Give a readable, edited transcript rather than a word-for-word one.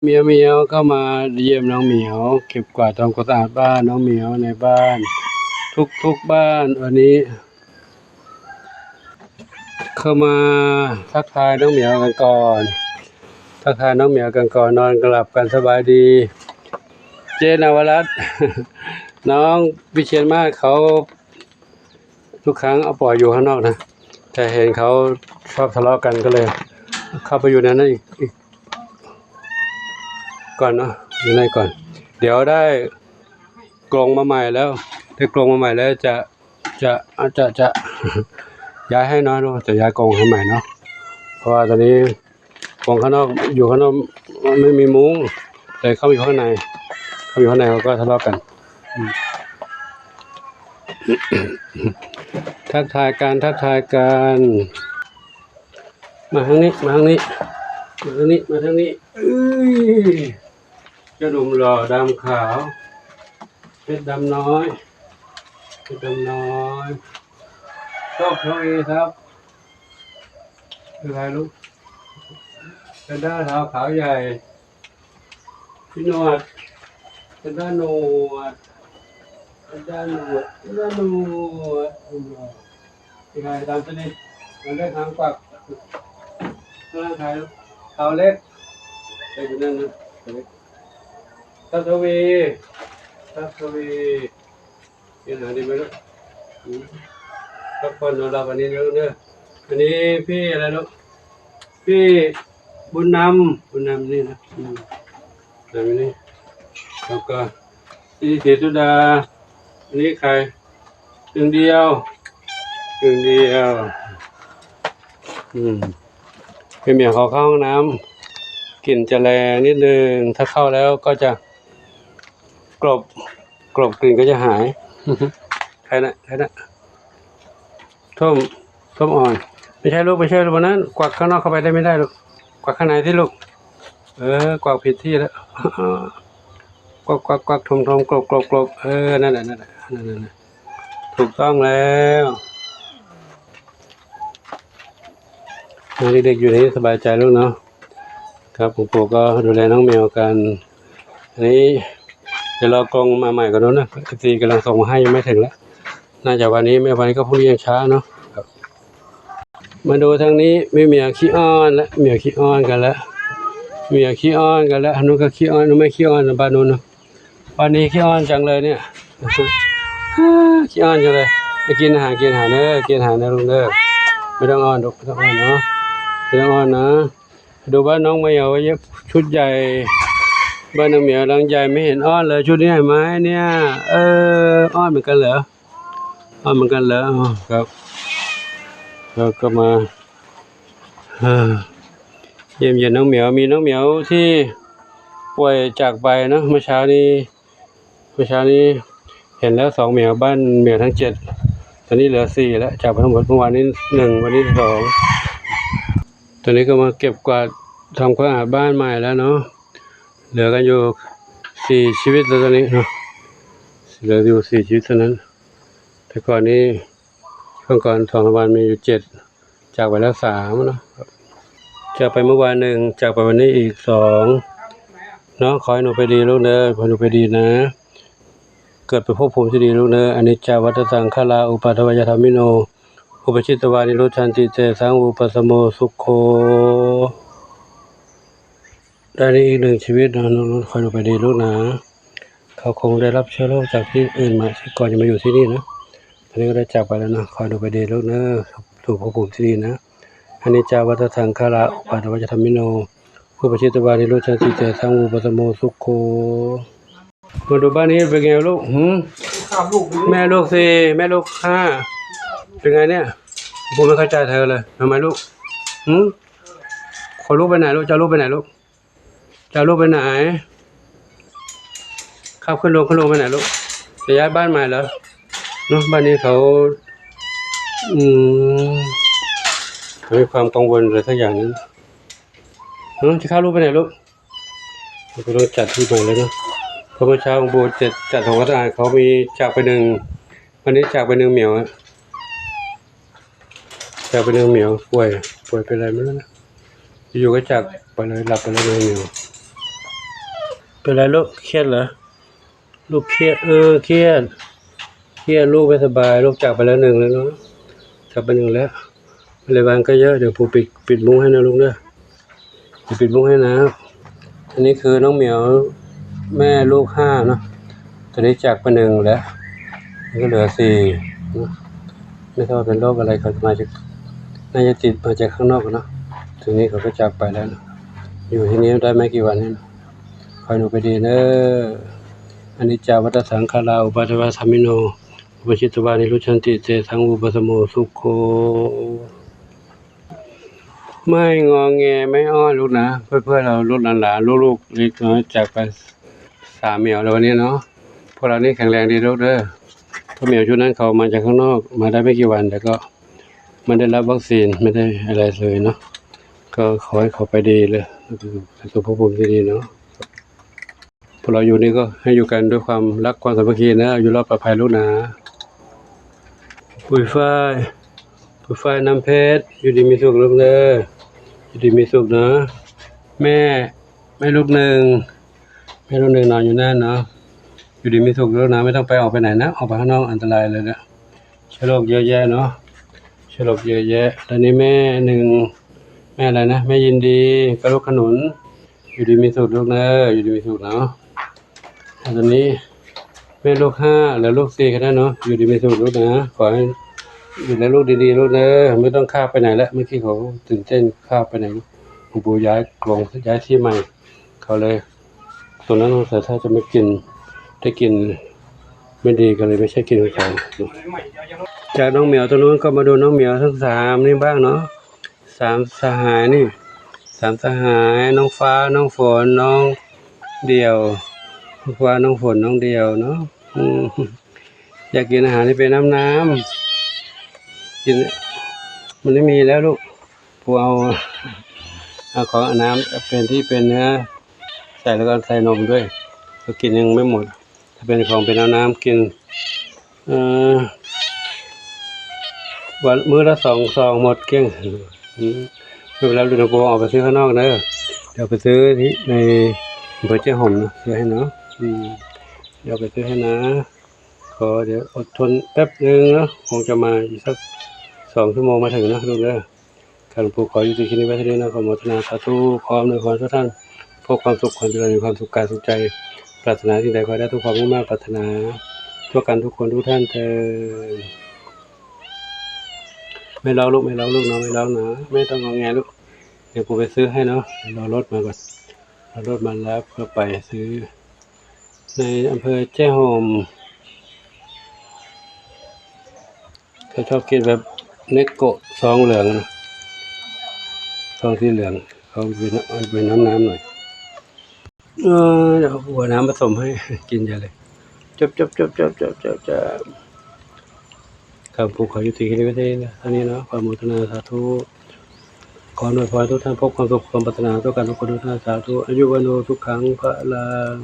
เหมียวเข้ามาเยี่ยมน้องเหมียวเก็บกวาดทำความสะอาดบ้านน้องเหมียวในบ้านทุกบ้านวันนี้เข้ามาทักทายน้องเหมียวกันก่อนทักทายน้องเหมียวกันก่อนนอนกลับกันสบายดีเจนวรัตน์ น้องวิเชียรมาศเขาทุกครั้งเอาปล่อยอยู่ข้างนอกนะแต่เห็นเขาชอบทะเลาะกันก็เลยเข้าไปอยู่ในนั้นอีกก่อนเนาะอยู่ในก่อนเดี๋ยวได้กรงมาใหม่แล้วได้กรงมาใหม่แล้วจะ ย้ายให้น้อยเนาะจะย้ายกรงให้ใหม่เนาะเพราะว่าตอนนี้กรงข้างนอกอยู่ข้างนอกไม่มีมุ้งเลยเข้าอยู่ข้างในเขาก็ทะเลาะกันทักทายกันมาทางนี้เอ้ยเจ้าหนุ่มหล่อดำขาวเพชรดำน้อยชอบเขาเองครับคือใครลูกเป็นด้าเท้าขาวใหญ่พี่หนวดเป็นด้านหนวดที่ใครตามสนิทมันได้ทางปักร่างกายเขาเล็กไปอยู่นั่นนะทัศวียังหาดีไหมลูกทุกคนนอนหลับวันนี้เด้ออันนี้พี่อะไรลูกพี่บุญนำนี่นะแบบนี้แล้วก็พี่ศรีสุดาอันนี้ใครตึงเดียวเป็นเหมียวเขาเข้าห้องน้ำกลิ่นจะแรงนิดนึงถ้าเข้าแล้วก็จะกลบกลิ่นก็จะหายใครนะส้มอ่อนไม่ใช่ลูกวันนั้นกวักข้างนอกเข้าไปได้ไม่ได้ลูกกวักข้างในที่ลูกกวักผิดที่แล้วกวักทมกลบนั่นแหละถูกต้องแล้วเด็กๆอยู่ในนี้สบายใจลูกเนาะครับปู่ก็ดูแลน้องแมวกันอันนี้เดี๋ยวรอกรงมาใหม่ก่อนนะตีกำลังส่งมาให้ยังไม่ถึงแล้วน่าจะวันนี้ไม่วันนี้ก็พรุ่งนี้ยังช้าเนาะครับมาดูทางนี้ไม่เหมียวขี้อ้อนแล้วเหมียวขี้อ้อนกันแล้วนู้นก็ขี้อ้อนนู้นไม่ขี้อ้อนบ้านนู้นเนาะบ้านนี้ขี้อ้อนจังเลยเนี่ยขี้อ้อนจังเลยไปกินอาหารเด้อกินอาหารนะลุงเด้อไม่ต้องอ้อนลูกไม่ต้องอ้อนเนาะไม่ต้องอ้อนนะดูบ้านน้องเหมียวเยอะชุดใหญ่บ้านน้องเหมียวหลังใหญ่ไม่เห็นอ้อนเลยชุดนี้เห็นไหมเนี่ยอ้อนเหมือนกันเหรอครับเราก็มาเยี่ยมเยียนน้องเหมียวมีน้องเหมียวที่ป่วยจากไปเนาะเมื่อเช้านี้เห็นแล้ว2เหมียวบ้านเหมียวทั้ง7ตอนนี้เหลือ4แล้วจากไปทั้งหมดเมื่อวานนี้1วันนี้2ตอนนี้ก็มาเก็บกวาดทำความสะอาดบ้านใหม่แล้วเนาะเหลือกันอยู่4ชีวิตแล้วตอนนี้เนาะเหลืออยู่4ชีวิตเท่านั้นแต่ก่อนนี้ช่วงก่อน2 วันมีอยู่7จากไปแล้ว3เนาะจากไปเมื่อวาน1จากไปวันนี้อีก2เนาะขอให้หนูไปดีลูกเด้อขอให้หนูไปดีนะเกิดไปพบภูมิที่ดีลูกเด้ออนิจจาวัฏสังขาราอุปาทวยธรรมิโนอุปชิตวานิโรชันติเตสังอุปสมโมสุขโขได้อีก1ชีวิตนะน้องขอให้หนูไปดีลูกนะเขาคงได้รับเชื้อโรคจากที่อื่นมาที่ก่อนจะมาอยู่ที่นี่นะตอนนี้ก็ได้จากไปแล้วนะขอให้หนูไปดีลูกเด้อสู่ภพภูมิที่ดีนะอนิจจาวัฏสังขาราอุปาทวยธรรมิโนอุปชิตวานิโรชันติเตสังอุปสมโมสุขโขมาดูบ้านนี้เป็นไงลูกแม่ลูก4แม่ลูก5เป็นไงเนี่ยผมไม่เข้าใจเธอเลยทำไมลูกขอลูกไปไหนลูกจะลูกไปไหนลูกจะลูกไปไหนขับขึ้นลงไปไหนลูกจะย้ายบ้านใหม่เหรอเนาะบ้านนี้เขามีความกังวลอะไรสักอย่างนึงจะเข้าลูกไปไหนลูกเราต้องจัดที่ใหม่เลยเนาะเพราะเมื่อเช้าของโบจัดของวัดอ่านเขามีจากไป1วันนี้จากไป1เหมียวจากไป1เหมียวป่วยเป็นอะไรไม่รู้นะอยู่ก็จากไปเลยหลับไปแล้ว1เหมียว เป็นไรลูกเครียดเหรอลูกเครียดเครียดลูกไม่สบายลูกจากไปแล้วหนึ่งแล้วเนาะจากไปหนึ่งแล้วอะไรบางก็เยอะเดี๋ยวปู่ปิดมุ้งให้นะลูกเด้อปิดมุ้งให้นะอันนี้คือน้องเหมียวแม่ลูก5เนาะตอนนี้จากไปหนึ่งแล้วก็เหลือ4ไม่ทราบเป็นโรคอะไรเขามาจากน่าจะติดมาจากข้างนอกเนาะทีนี้เขาก็จากไปแล้วนะอยู่ที่นี้ได้ไม่กี่วันนี่คอยหนูไปดีเนอะอันนี้จาวัตสังขาราอุปาทวะธรรมิโนอุปชิตวานิรุชันติเตทังอุปสมโมสุโคไม่งอแงไม่อ้อนลูกนะเพื่อนเราลูกหลานลูกเล็กน้อยจากไป3เหมียวแล้ววันนี้เนาะพวกเรานี่แข็งแรงดีลูกเด้อเพราะเหมียวชุดนั้นเขามาจากข้างนอกมาได้ไม่กี่วันแต่ก็ไม่ได้รับวัคซีนไม่ได้อะไรเลยเนาะก็ขอให้เขาไปดีเลยสุขภาพที่ดีเนาะพวกเราอยู่นี่ก็ให้อยู่กันด้วยความรักความสามัคคีนะอยู่รอดปลอดภัยลูกนะปุยฝ้ายน้ำเพชรอยู่ดีมีสุขลูกเด้ออยู่ดีมีสุขนะแม่ลูกหนึ่งนอนอยู่นั่นเนาะอยู่ดีมีสุขลูกนะไม่ต้องไปออกไปไหนนะออกไปข้างนอกอันตรายเลยนะเชื้อโรคเยอะแยะเนาะเชื้อโรคเยอะแยะตอนนี้แม่อะไรนะแม่ยินดีกระลูกขนุนอยู่ดีมีสุขลูกนะอยู่ดีมีสุขเนาะตอนนี้แม่ลูก5แล้วลูก4ก็ได้เนาะอยู่ดีมีสุขลูกนะขอให้อยู่ในลูกดีๆลูกนะไม่ต้องข้าไปไหนแล้วเมื่อกี้เขาตื่นเต้นข้าไปไหนหลวงปู่ย้ายกรงย้ายที่ใหม่เขาเลยตัวนั้นสงสัยถ้าจะไม่กินได้กินไม่ดีกันเลยไม่ใช่กินของเขาจากน้องเหมียวตัวนู้นก็มาดูน้องเหมียวทั้ง3นี่บ้างเนาะ3สหายนี่3สหายน้องฟ้าน้องฝนน้องเดี่ยวน้องฟ้าน้องฝนน้องเดี่ยวเนาะอยากกินอาหารที่เป็นน้ำกินมันไม่มีแล้วลูกผู้เอาของน้ำเป็นที่เป็นเนื้อใส่แล้วก็ใส่นมด้วยก็กินยังไม่หมดถ้าเป็นของเป็นน้ำกินวันมื้อละ2 ซองหมดเกลี้ยงไม่เป็นไรลูกนะกูออกไปซื้อข้างนอกเนอะเดี๋ยวไปซื้อที่ในอำเภอเจ้าห่มนะซื้อให้เนาะเดี๋ยวไปซื้อให้นะขอเดี๋ยวอดทนแป๊บนึงเนาะคงจะมาอีกสัก2 ชั่วโมงมาถึงนะลูกเด้อข้าหลวงปู่ขออยู่ที่ที่นี้ไว้ที่นี่นะขอโมทนาสาธุขออำนวยพรทุกท่านพบความสุขความเจริญความสุขกายสุขใจปรารถนาสิ่งใดขอได้ทุกความมุ่งมั่นปรารถนาทั่วกันทุกคนทุกท่านเถิดไม่เล่าลูกเนาะไม่เล่านะไม่ต้องงอแงลูกเดี๋ยวปู่ไปซื้อให้เนาะรอรถมาก่อนรอรถมาแล้วก็ไปซื้อในอำเภอแจ้ห่มเขาชอบกินแบบเนโกะซองเหลืองนะซองสีเหลืองเขาเป็นน้ำหน่อยเดี๋ยวหัวน้ำผสมให้กินอย่าเลยจบคำผูกขอยุติแค่นี้ไว้ที่นี่ท่านี้เนาะความโมทนาสาธุขออวยพรทุกท่านพบความสุขความปรารถนาทุกการทุกคนทุกท่านสาธุอายุวันโนทุกขังพระลัง